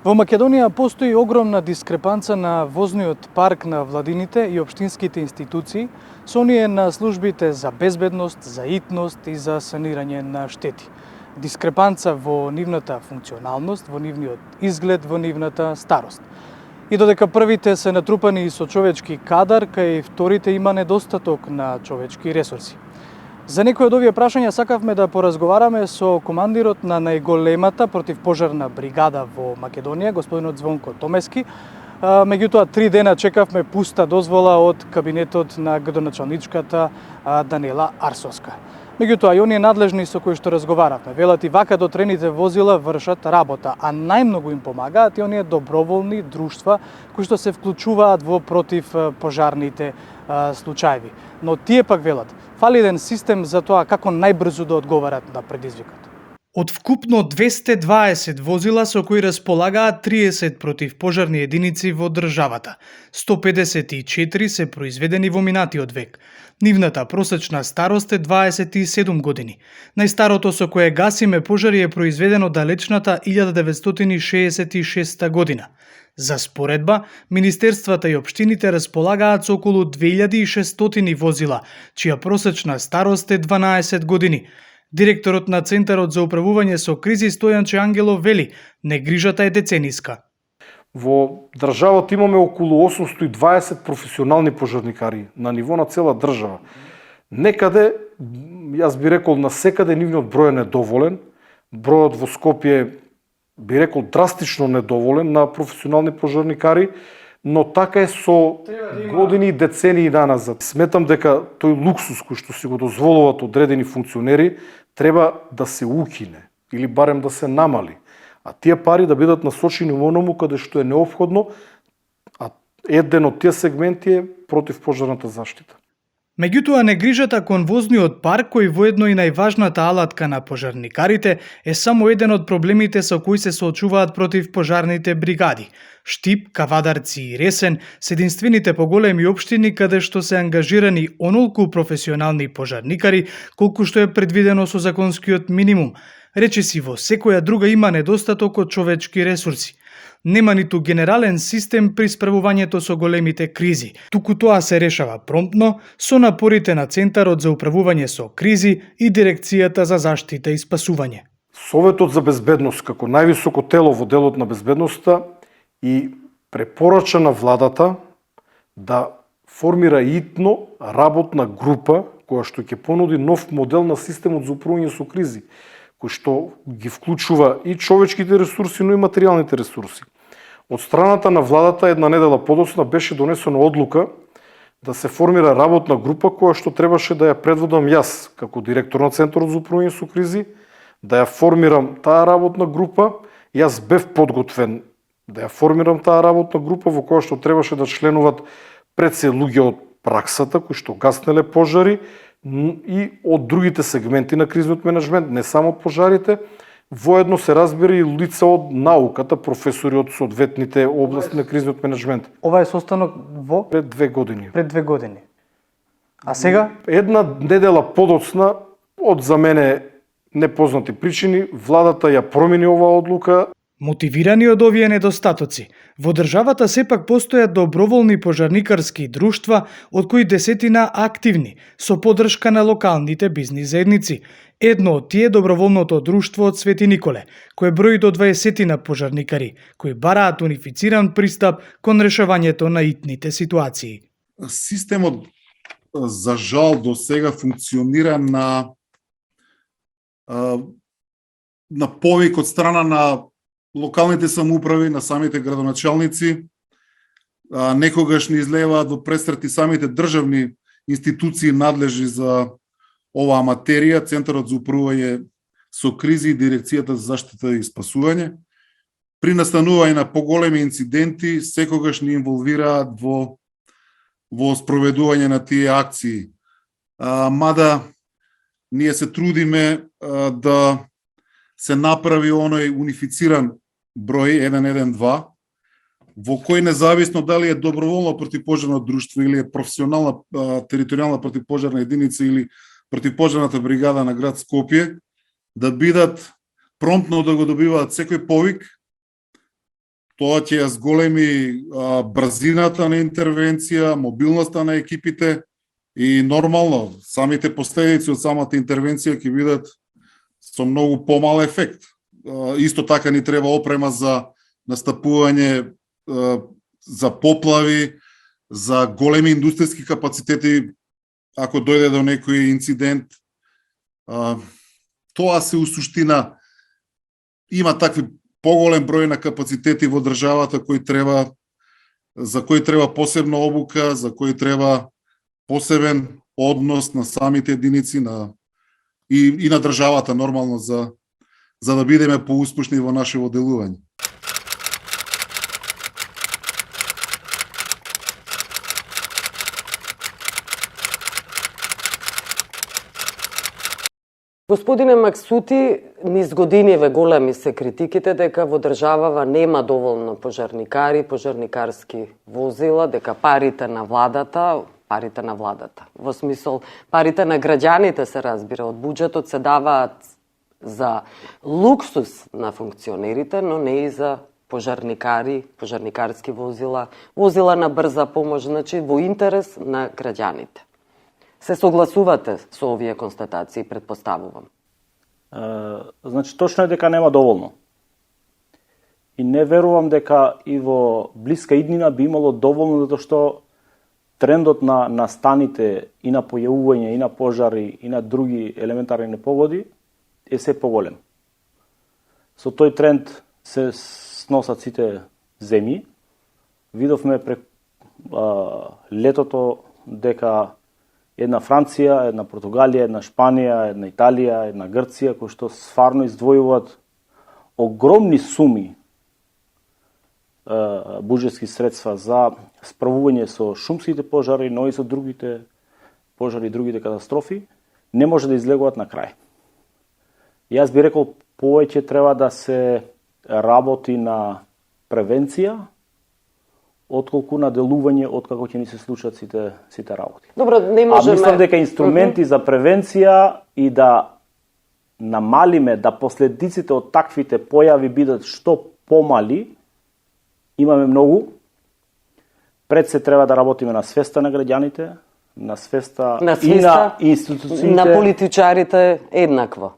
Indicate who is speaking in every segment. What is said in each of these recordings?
Speaker 1: Во Македонија постои огромна дискрепанца на возниот парк на владините и општинските институции со оние на службите за безбедност, за итност и за санирање на штети. Дискрепанца во нивната функционалност, во нивниот изглед, во нивната старост. И додека првите се натрупани со човечки кадар, кај вторите има недостаток на човечки ресурси. За некои од овие прашања сакавме да поразговараме со командирот на најголемата противпожарна бригада во Македонија, господинот Звонко Томески. Меѓутоа, 3 дена чекавме пуста дозвола од кабинетот на градоначалничката Даниела Арсовска. Меѓутоа, и оние надлежни со кои што разговаравме, велат и вака дотрените возила вршат работа, а најмногу им помагаат и оние доброволни друштва кои што се вклучуваат во противпожарните случаеви. Но тие пак велат, фали еден систем за тоа како најбрзо да одговарат на предизвикот. Од вкупно 220 возила со кои располагаат 30 противпожарни единици во државата, 154 се произведени во минатиот век. Нивната просечна старост е 27 години. Најстарото со кое гасиме пожари е произведено далечната 1966 година. За споредба, министерствата и општините располагаат со околу 2600 возила, чија просечна старост е 12 години. Директорот на Центарот за управување со кризи Стојанче Ангелов вели, негрижата е децениска.
Speaker 2: Во државата имаме околу 820 професионални пожарникари на ниво на цела држава. Некаде, јас би рекол, насекаде нивниот број е недоволен. Бројот во Скопје би рекол драстично недоволен на професионални пожарникари, но така е со години и децении наназад. Сметам дека тој луксус кој што си го дозволуваат одредени функционери треба да се укине или барем да се намали. А тие пари да бидат насочени во оному каде што е неопходно, а еден од тие сегменти е противпожарната заштита.
Speaker 1: Меѓутоа, негрижата кон возниот парк, кој воедно и најважната алатка на пожарникарите, е само еден од проблемите со кои се соочуваат противпожарните бригади. Штип, Кавадарци и Ресен се единствените поголеми општини каде што се ангажирани онолку професионални пожарникари, колку што е предвидено со законскиот минимум. Речиси во секоја друга има недостаток од човечки ресурси. Нема ниту генерален систем при справувањето со големите кризи. Туку тоа се решава промптно со напорите на Центарот за управување со кризи и Дирекцијата за заштита и спасување.
Speaker 2: Советот за безбедност како највисоко тело во делот на безбедноста и препорача на владата да формира итно работна група која што ќе понуди нов модел на системот за управување со кризи, кој што ги вклучува и човечките ресурси, но и материјалните ресурси. Од страната на владата една недела подоцна беше донесена одлука да се формира работна група која што требаше да ја предводам јас како директор на Центарот за управување со кризи, да ја формирам таа работна група. Јас бев подготвен да ја формирам таа работна група во која што требаше да членуват пред се луѓе од праксата кои што гаснеле пожари и од другите сегменти на кризниот менеджмент, не само пожарите. Воедно се разбира и лица од науката, професори од соодветните области на кризниот менеджмент.
Speaker 1: Ова е состанок во?
Speaker 2: Пред 2 години.
Speaker 1: Пред 2 години. А сега?
Speaker 2: Една недела подоцна, од за мене непознати причини, владата ја промени оваа одлука.
Speaker 1: Мотивирани од овие недостатоци, во државата сепак постојат доброволни пожарникарски друштва, од кои десетина активни, со поддршка на локалните бизнис заедници. Едно од тие е доброволното друштво од Свети Николе, кое брои до 20 пожарникари, кои бараат унифициран пристап кон решавањето на итните ситуации.
Speaker 3: Системот, за жал, до сега функционира на повик од страна на локалните самоуправи, на самите градоначалници, некогаш не излеваат во престрати самите државни институции надлежни за оваа материја, Центарот за управување со кризи и Дирекцијата за заштита и спасување. При настанување на поголеми инциденти, секогаш не инволвираат во спроведување на тие акции. Мада ние се трудиме да се направи оној унифициран број 112, во кој независно дали е доброволно противпожарно друштво или е професионална територијална противпожарна единица или противпожарната бригада на град Скопје, да бидат промптно да го добиваат секој повик, Тоа ќе ја зголеми брзината на интервенција, мобилноста на екипите и нормално самите последици од самата интервенција ќе бидат со многу помал ефект. Исто така ни треба опрема за настапување за поплави, за големи индустријски капацитети ако дојде до некој инцидент. Тоа се усуштина има такви поголем број на капацитети во државата за кои треба посебна обука, за кои треба посебен однос на самите единици и на државата нормално за да бидеме поуспешни во нашето делување.
Speaker 4: Господине Максути, низ годиниве големи се критиките дека во државава нема доволно пожарникари, пожарникарски возила, дека парите на владата, во смисол парите на граѓаните се разбира од буџетот се даваат за луксус на функционерите, но не и за пожарникари, пожарникарски возила, возила на брза помош, значи во интерес на граѓаните. Се согласувате со овие констатации, предпоставувам?
Speaker 5: Значи, точно е дека нема доволно. И не верувам дека и во блиска иднина би имало доволно, затоа што трендот на станите и на појавување, и на пожари, и на други елементарни непогоди е се поголем. Со тој тренд се сносат сите земји. Видовме пред летото дека една Франција, една Португалија, една Шпанија, една Италија, една Грција, кои што стварно издвојуваат огромни суми буџетски средства за справување со шумските пожари, но и со другите пожари и другите катастрофи, не може да излегуваат на крај. Јас би рекол, повеќе треба да се работи на превенција, отколку на делување откако ќе ни се случат сите работи.
Speaker 4: Добро, не можеме...
Speaker 5: А мислам дека инструменти за превенција и да намалиме, да последиците од таквите појави бидат што помали, имаме многу. Пред се треба да работиме на свеста на граѓаните, на свеста и на институциите.
Speaker 4: На политичарите еднакво.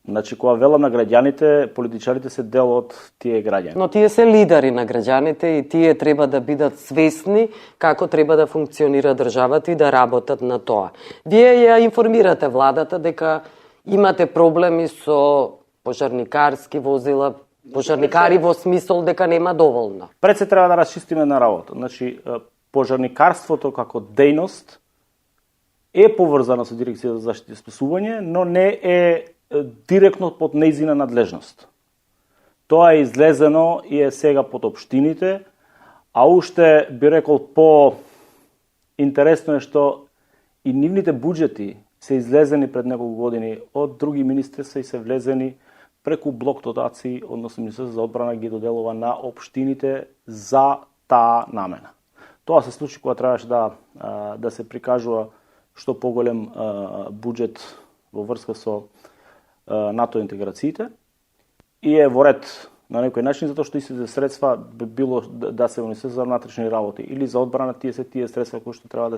Speaker 5: Значи, кога велам на граѓаните, политичарите се дел од тие граѓани.
Speaker 4: Но тие се лидери на граѓаните и тие треба да бидат свесни како треба да функционира државата и да работат на тоа. Вие ја информирате владата дека имате проблеми со пожарникарски возила, пожарникари во смисол дека нема доволно.
Speaker 5: Пред се треба да расчистиме на работа. Значи, пожарникарството како дејност е поврзано со Дирекцијата за заштита и спасување, но не е директно под нејзина надлежност. Тоа е излезено и е сега под општините, а уште би рекол по-интересно е што и нивните буџети се излезени пред неколку години од други министерства и се влезени преку блок дотации, односно Министерството за одбрана ги доделува на општините за таа намена. Тоа се случи кога требаше да се прикажува што поголем буџет во врска со НАТО интеграциите и е во ред на некој начин, затоа што истите средства би било да се унесе за внатрешни работи или за одбрана, тие средства кои што треба да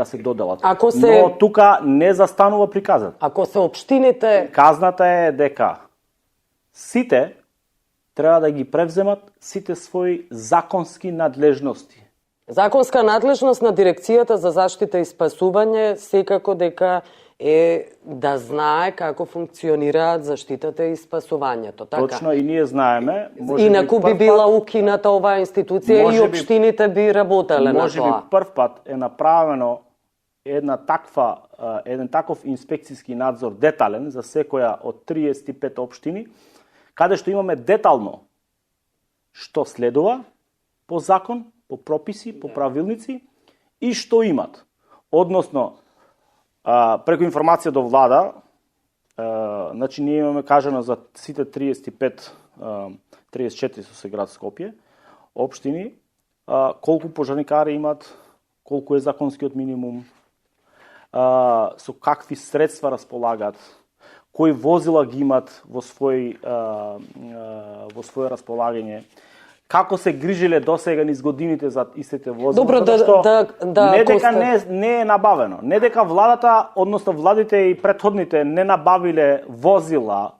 Speaker 5: се доделат. Но тука не застанува приказата.
Speaker 4: Ако се општините...
Speaker 5: Казната е дека сите треба да ги превземат сите своји законски надлежности.
Speaker 4: Законска надлежност на Дирекцијата за заштита и спасување секако дека е да знае како функционираат заштитата и спасувањето. Така?
Speaker 5: Точно, и ние знаеме.
Speaker 4: Инаку би била укината оваа институција и општините би работеле на тоа.
Speaker 5: Може би прв пат е направено еден таков инспекцијски надзор детален за секоја од 35 општини, каде што имаме детално што следува по закон, по прописи, по правилници и што имат. Односно, преку информација до влада, значи ние имаме кажано за сите 34 со се град Скопје, општини, колку пожарникари имат, колку е законскиот минимум, со какви средства располагаат, кои возила ги имат во своје располагање, како се грижиле досега низ годините за истите возила.
Speaker 4: Добро,
Speaker 5: затоа што не дека
Speaker 4: Коста.
Speaker 5: не е набавено, не дека владата, односно владите и претходните не набавиле возила,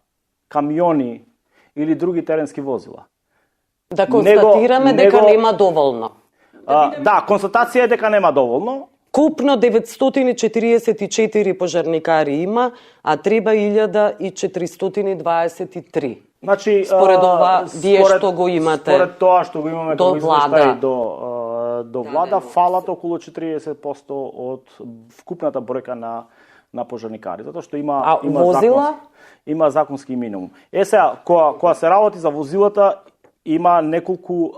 Speaker 5: камиони или други теренски возила.
Speaker 4: Да констатираме дека нема доволно.
Speaker 5: Да, констатација е дека нема доволно.
Speaker 4: Купно 944 пожарникари има, а треба 1423.
Speaker 5: Значи,
Speaker 4: според ова, вие што го имате
Speaker 5: според тоа што го имаме
Speaker 4: до
Speaker 5: како
Speaker 4: влада.
Speaker 5: извештај до влада, фалат околу 40% од вкупната бројка на пожарникари, затоа што има
Speaker 4: возила?
Speaker 5: Има законски минимум. Сега, кога се работи за возилата, има неколку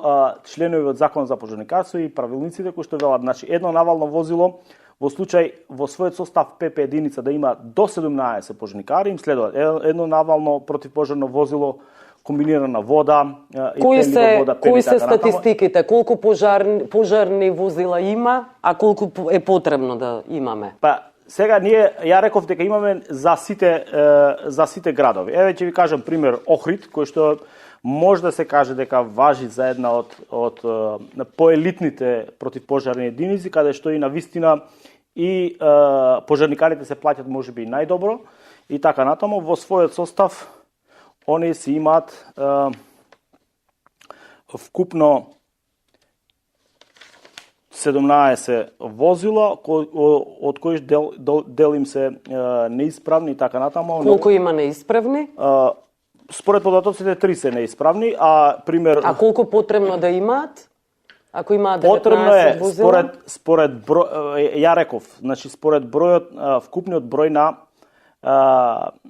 Speaker 5: членови од Закон за пожарникарство и правилниците кои што велат, значи едно навално возило во случај во својот состав ПП единица да има до 17 пожарникари, им следува едно навално противпожарно возило комбинирана вода и пенлива вода,
Speaker 4: кои се статистиките? Колку пожарни возила има, а колку е потребно да имаме?
Speaker 5: Па сега ја реков дека имаме за сите градови. Еве ќе ви кажам пример Охрид, кој што може да се каже дека важи за една од поелитните противпожарни единици, каде што и на вистина и пожарникарите се плаќат можеби најдобро и така натаму. Во својот состав они си имаат вкупно 17 возила, од кои дел им се неисправни и така натаму.
Speaker 4: Колку има неисправни?
Speaker 5: Според податоците 3 се неисправни, а пример...
Speaker 4: А колку потребно да имаат? Ако имаат 19
Speaker 5: потребно е,
Speaker 4: возила?
Speaker 5: според број, ја реков, значи според бројот, вкупниот број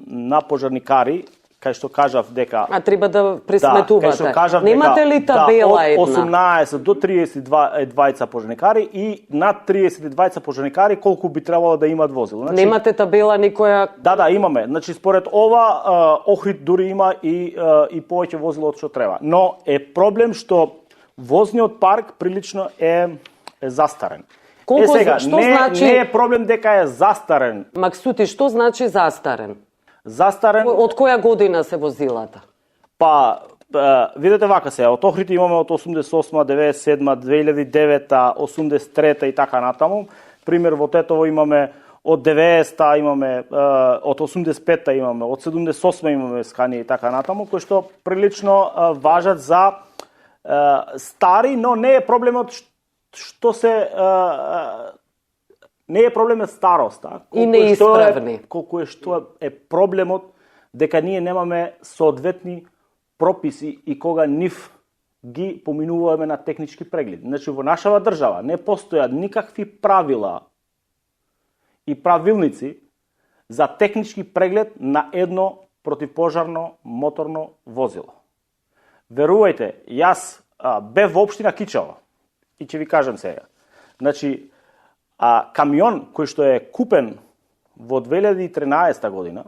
Speaker 5: на пожарникари, кај што кажав дека...
Speaker 4: А треба да пресметувате.
Speaker 5: Да,
Speaker 4: немате ли табела една?
Speaker 5: Од 18 до 32 пожарникари и над 32 пожарникари колку би требало да имаат возила. Значи,
Speaker 4: немате табела никоја...
Speaker 5: Да, имаме. Значи според ова Охрид дури има и повеќе возила од што треба. Но е проблем што возниот парк прилично е застарен. Сега, значи... не е проблем дека е застарен.
Speaker 4: Максути, што значи застарен?
Speaker 5: Застарен...
Speaker 4: Од која година се возилата?
Speaker 5: Па, видете вака се, од Охрид имаме од 88, 97, 2009, 83 и така натаму. Пример во Тетово имаме од 90-та, имаме од 85-та имаме, од 78-та имаме скани и така натаму, кои што прилично важат за стари, но не е проблемот што се не е проблемот староста,
Speaker 4: и неисправни.
Speaker 5: Колку е што е проблемот дека ние немаме соодветни прописи и кога нив ги поминуваме на технички преглед. Значи во нашава држава не постојат никакви правила и правилници за технички преглед на едно противпожарно моторно возило. Верувајте, јас бев во општина Кичево и ќе ви кажам сега. Значи, камион кој што е купен во 2013 година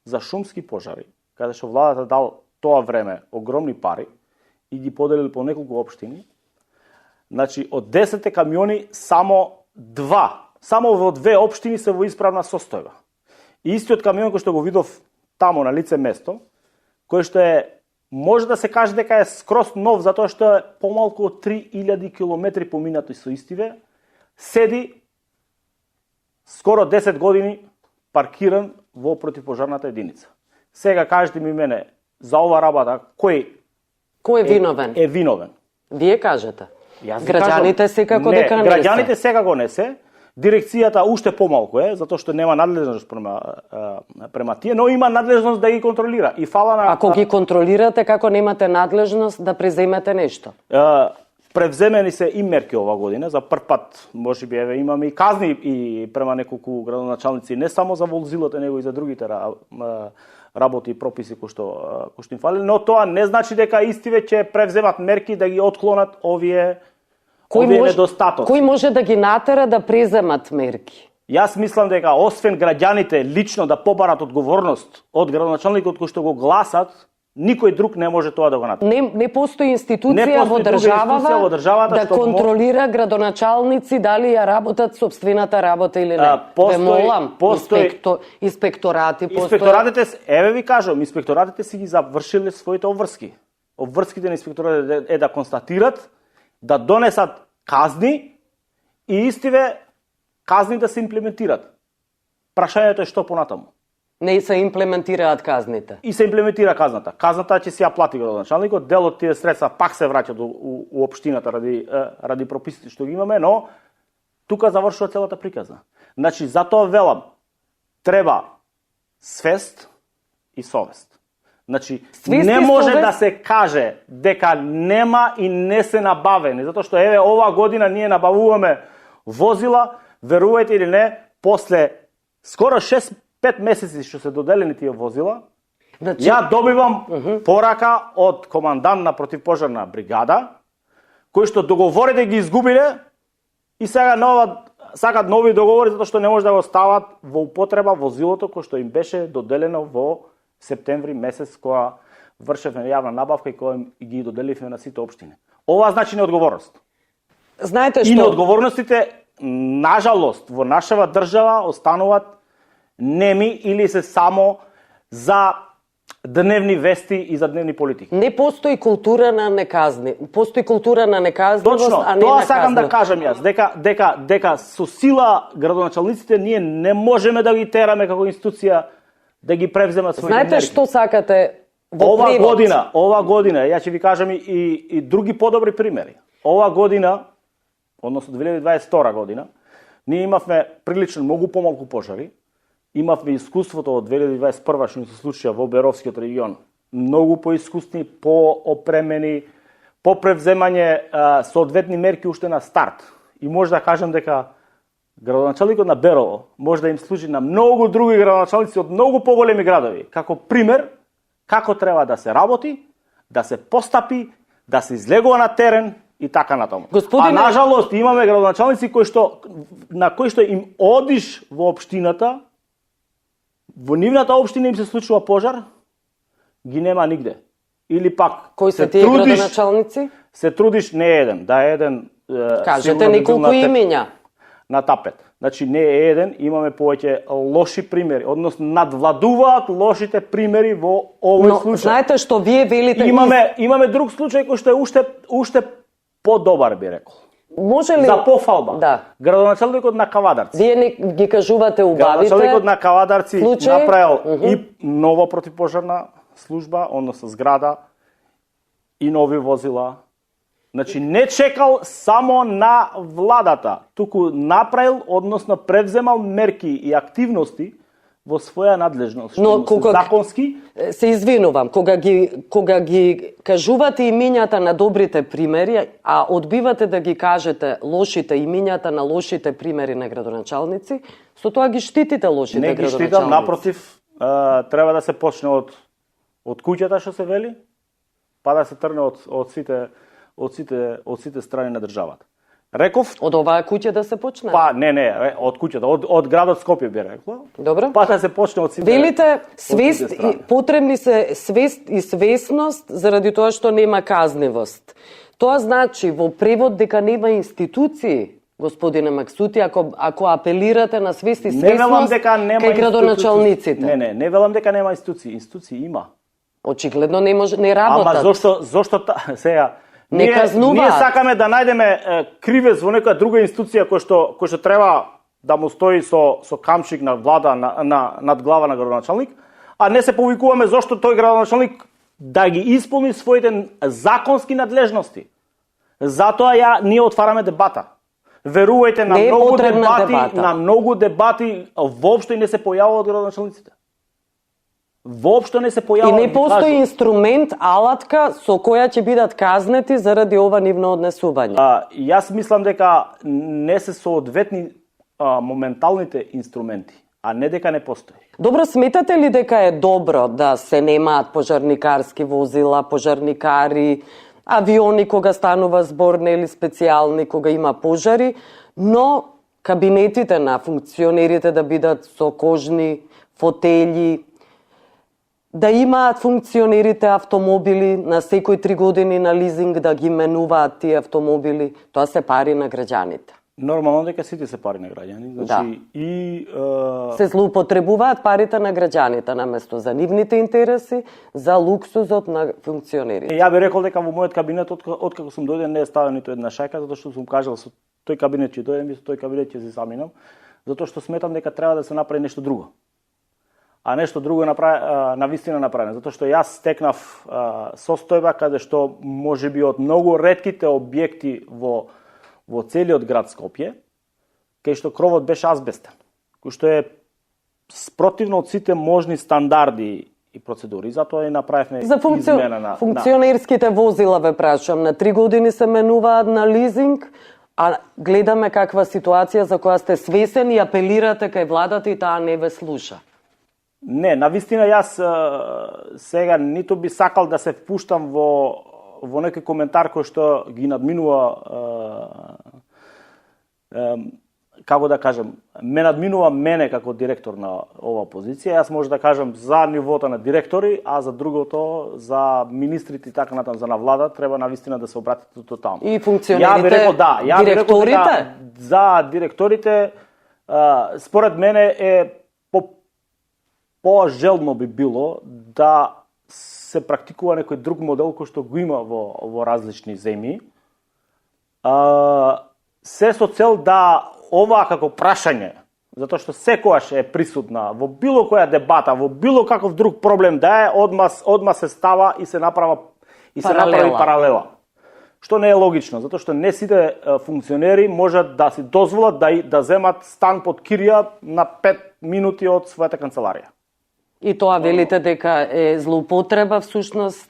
Speaker 5: за шумски пожари, каде што владата дал тоа време огромни пари и ги поделил по неколку општини, значи од 10 камиони само во 2 општини се во исправна состојба. И истиот камион кој што го видов тамо на лице место, кој што е може да се каже дека е скроз нов затоа што е помалку од 3000 километри поминати со истиве, седи скоро 10 години паркиран во противпожарната единица. Сега кажете ми мене, за ова работа, кој
Speaker 4: е виновен?
Speaker 5: Е виновен.
Speaker 4: Вие кажете. Граѓаните секако дека не се.
Speaker 5: Граѓаните секако не се. Дирекцијата уште помалку е, затоа што нема надлежност према тие, но има надлежност да ги контролира. И фала на...
Speaker 4: Ако ги контролирате, како немате надлежност да преземете нешто?
Speaker 5: Превземени се и мерки ова година, за прв пат, можеби имаме и казни и према неколку градоначалници, не само за возилата, него и за другите работи и прописи кои што им фали, но тоа не значи дека истиве ќе превземат мерки да ги отклонат овие недостатоци.
Speaker 4: Кој може да ги натера да преземат мерки?
Speaker 5: Јас мислам дека освен граѓаните лично да побарат одговорност од градоначалникот кој што го гласат, никој друг не може тоа да го натера.
Speaker 4: Не постои институција во државата да контролира градоначалници дали ја работат сопствената работа или не. Ве молам, инспекторати
Speaker 5: постои. Инспекторатите, еве ви кажам, инспекторатите си ги завршиле своите обврски. обврските на инспекторат е да констатират, да донесат казни и истиве казни да се имплементират. Прашањето е што понатаму.
Speaker 4: Не се имплементираат казните.
Speaker 5: И се имплементира казната. Казната ќе си ја плати градоначалникот, дел од тие средства пак се враќаат у општината ради прописите што ги имаме, но тука завршува целата приказна. Значи, затоа велам, треба свест и совест. Значи,
Speaker 4: Свест
Speaker 5: не
Speaker 4: и
Speaker 5: може
Speaker 4: совест?
Speaker 5: да се каже дека нема и не се набавени, затоа што еве ова година ние набавуваме возила, верувајте или не, после скоро 6-5 месеци што се доделени тие возила,
Speaker 4: Значи,
Speaker 5: ја добивам порака од командант на противпожарна бригада, кој што договорите ги изгубиле и сега сакат нови договори затоа што не може да го стават во употреба возилото кој што им беше доделено во септември месец кога вршевме јавна набавка и кога ги доделивме на сите општини. Ова значи неодговорност.
Speaker 4: знаете
Speaker 5: И
Speaker 4: што?
Speaker 5: неодговорностите, нажалост, во нашава држава остануваат неми или се само за дневни вести и за дневни политики.
Speaker 4: Не постои култура на неказни. Постои култура на неказнивост,
Speaker 5: Точно,
Speaker 4: а не
Speaker 5: тоа
Speaker 4: на
Speaker 5: сакам да
Speaker 4: казнивост.
Speaker 5: кажам јас, дека со сила градоначалниците ние не можеме да ги тераме како институција да ги превземат своите
Speaker 4: Знаете
Speaker 5: мерки.
Speaker 4: што сакате во
Speaker 5: Ова
Speaker 4: превод?
Speaker 5: година, ја ќе ви кажам и други подобри примери. Ова година, односно 2022 година, ние имавме прилично многу помалку пожари, имавме искуството од 2021 што ни се случија во Беровскиот регион. Многу поискусни, поопремени, по превземање соодветни мерки уште на старт. И може да кажам дека градоначалникот на Берово може да им служи на многу други градоначалници од многу поголеми градови, како пример како треба да се работи, да се постапи, да се излегува на терен и така натаму.
Speaker 4: Господине-
Speaker 5: А нажалост имаме градоначалници на кои што им одиш во општината, во нивната општина им се случува пожар, ги нема нигде. Или пак
Speaker 4: Кои се тие градоначалници?
Speaker 5: се трудиш не еден, да е еден
Speaker 4: Кажете
Speaker 5: сигурно би бил
Speaker 4: неколку
Speaker 5: на
Speaker 4: имења.
Speaker 5: на тапет. Значи не е еден, имаме повеќе лоши примери, односно надвладуваат лошите примери во овој
Speaker 4: Но
Speaker 5: случај.
Speaker 4: знаете што вие велите?
Speaker 5: Имаме друг случај кој што е уште подобар би рекол.
Speaker 4: Може ли
Speaker 5: За пофалба.
Speaker 4: Да.
Speaker 5: Градоначалникот на Кавадарци.
Speaker 4: Вие не ги кажувате убавите?
Speaker 5: Градоначалникот на Кавадарци
Speaker 4: случај?
Speaker 5: направил и нова противпожарна служба, односно зграда, и нови возила. Значи не чекал само на владата, туку направил, односно превземал мерки и активности во своја надлежност,
Speaker 4: Но
Speaker 5: што
Speaker 4: кога-
Speaker 5: законски.
Speaker 4: Се извинувам, кога ги кажувате имињата на добрите примери, а одбивате да ги кажете лошите имињата на лошите примери на градоначалници, со тоа ги штитите лошите
Speaker 5: Не ги
Speaker 4: градоначалници.
Speaker 5: штитам, напротив, треба да се почне од куќата што се вели, па да се трне од сите страни на државата. Реков,
Speaker 4: Од оваа куќа да се почне?
Speaker 5: од куќата, од градот Скопје би рекла.
Speaker 4: Добро.
Speaker 5: Па да се почне од сите.
Speaker 4: Велите
Speaker 5: сите
Speaker 4: свест и
Speaker 5: страни.
Speaker 4: потребни се свест и свесност заради тоа што нема казнивост. Тоа значи во превод дека нема институции, господине Максути, ако апелирате на свест и
Speaker 5: Не велам
Speaker 4: свесност
Speaker 5: дека нема
Speaker 4: кај градоначалниците.
Speaker 5: Не велам дека нема институции. Институции има.
Speaker 4: Очигледно не работат.
Speaker 5: Ама зошто сега
Speaker 4: Не казнуваат.
Speaker 5: Ние сакаме да најдеме кривец во некоја друга институција кој што треба да му стои со камшик на влада над глава на градоначалник, а не се повикуваме зошто тој градоначалник да ги исполни своите законски надлежности. Затоа ние отвараме дебата. Верувајте, на
Speaker 4: Не е
Speaker 5: многу
Speaker 4: потребна
Speaker 5: дебати,
Speaker 4: дебата.
Speaker 5: на многу дебати воопшто и не се појавува од градоначалниците. Воопшто не се појавува.
Speaker 4: И не
Speaker 5: ги
Speaker 4: постои
Speaker 5: кажувам.
Speaker 4: инструмент, алатка со која ќе бидат казнети заради ова нивно однесување.
Speaker 5: Јас мислам дека не се соодветни моменталните инструменти, а не дека не постои.
Speaker 4: Добро, сметате ли дека е добро да се немаат пожарникарски возила, пожарникари, авиони кога станува збор, нели специјални кога има пожари, но кабинетите на функционерите да бидат со кожни фотели, да имаат функционерите автомобили на секој 3 години на лизинг, да ги менуваат тие автомобили, тоа се пари на граѓаните.
Speaker 5: Нормално дека сите се пари на граѓани, значи и
Speaker 4: Се злоупотребуваат парите на граѓаните наместо за нивните интереси, за луксузот на функционерите.
Speaker 5: Ја би рекол дека во мојот кабинет откако сум дојден не е ставен ниту една шајка, затоа што сум кажал со тој кабинет ќе дојдем и со тој кабинет ќе се заминам, затоа што сметам дека треба да се направи нешто друго. А нешто друго е навистина направено, затоа што јас стекнав состојба каде што можеби од многу ретките објекти во целиот град Скопје, кај што кровот беше азбестен, кој што е спротивно од сите можни стандарди и процедури, затоа и направивме
Speaker 4: За
Speaker 5: измена на
Speaker 4: функционерските возила ве прашам, на 3 години се менуваат на лизинг, а гледаме каква ситуација за која сте свесен и апелирате кај владата и таа не ве слуша.
Speaker 5: Не, навистина јас сега ниту би сакал да се впуштам во некој коментар кој што ги надминува како да кажам, ме надминува мене како директор на оваа позиција. Јас може да кажам за нивото на директори, а за другото, за министрите и така натаму, за на влада, треба навистина да се обратите тотално.
Speaker 4: И функционерите,
Speaker 5: ја би рекол,
Speaker 4: директорите?
Speaker 5: За директорите, според мене е по-желно би било да се практикува некој друг модел кој што го има во различни земји. Се со цел да ова како прашање, затоа што секогаш е присутна во било која дебата, во било каков друг проблем да е, одма се става и се направи паралела. Што не е логично, затоа што не сите функционери можат да си дозволат да земат стан под кирија на 5 минути од својата канцеларија.
Speaker 4: И тоа велите дека е злоупотреба всушност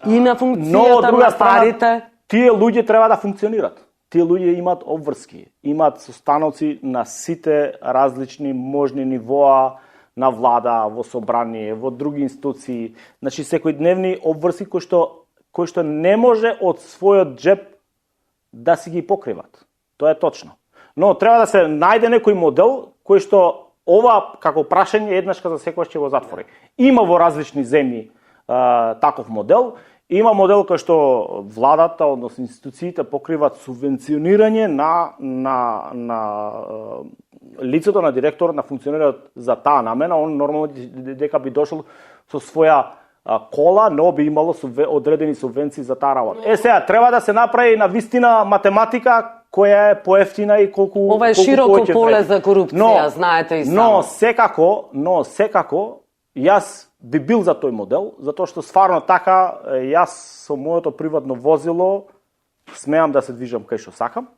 Speaker 4: и на функцијата на парите.
Speaker 5: Тие луѓе треба да функционират. Тие луѓе имаат обврски, имаат состаноци на сите различни можни нивоа на влада, во собрание, во други институции, значи секојдневни обврски кои што не може од својот джеб да си ги покриват. Тоа е точно. Но треба да се најде некој модел кој што ова како прашање еднашка за секогаш ќе го затвори. Има во различни земји таков модел. Има модел кој што владата, односно институциите покриват субвенционирање на лицето на директорот, на функционерот за таа намена. Он нормално дека би дошол со своја кола, но би имало одредени субвенции за таа работа. Сега треба да се направи на вистина математика која е поевтина и колку
Speaker 4: ова е широко поле за корупција, знаете и само.
Speaker 5: Но секако јас би бил за тој модел, затоа што стварно така јас со моето приватно возило смеам да се движам кај што сакам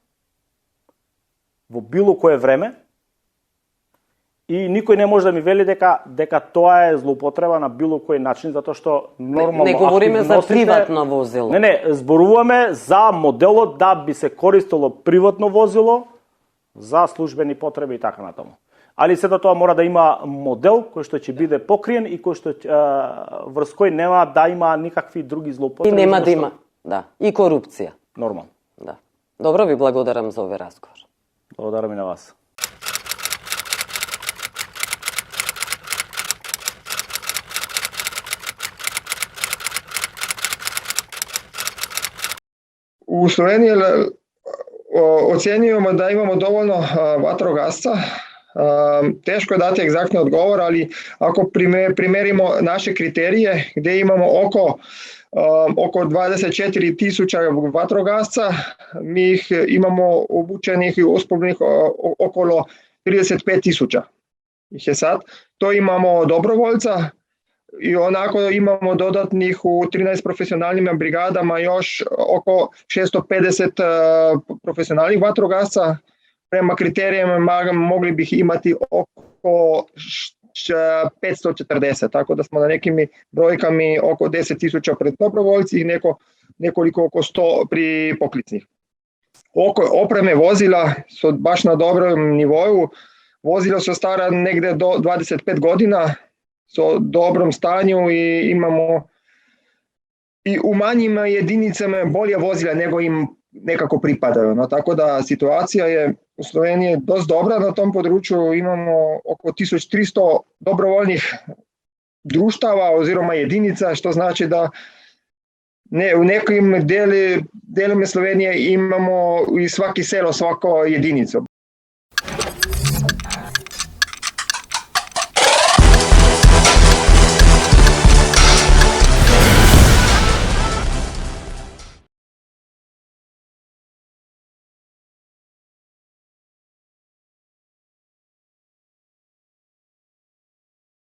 Speaker 5: во било кое време и никој не може да ми вели дека тоа е злоупотреба на било кој начин, затоа што нормално
Speaker 4: не говориме за приватно возило.
Speaker 5: Не, зборуваме за моделот да би се користело приватно возило за службени потреби и така натаму. Али сето тоа мора да има модел кој што ќе биде покриен и кој што врз кој нема да има никакви други злоупотреби.
Speaker 4: И нема да има, да, и корупција.
Speaker 5: Нормално.
Speaker 4: Да. Добро, ви благодарам за овој разговор.
Speaker 5: Благодарам и на вас.
Speaker 6: У Словенија оценjujemo да имамо доволно ватрогасца. Тешко е дати екзактни одговор, али ако примеримо наше критерије, где имамо око 24.000 ватрогасца, ми их имамо обучених и осполних около 35.000. Их е сад. То имамо доброволца, и онако имамо додатних у 13 професионални бригадама још око 650 професионални ватрогасца. Према критеријама могли бих имати око 540, така да смо на некими бројками око 10.000 пред доброволци и неколико око 100 при поклицни. Опреме возила со баш на добром нивоу, возила со стара негде до 25 година, со добром станју и имамо и у мањим единицаме болje возила него им некако припадају. Но така да ситуација е у Словенија доста добра на том подручју, имамо околу 1300 доброволних друштава озирома единица, што значи да u nekim delima Slovenije imamo i svaki selo, svako jedinicu.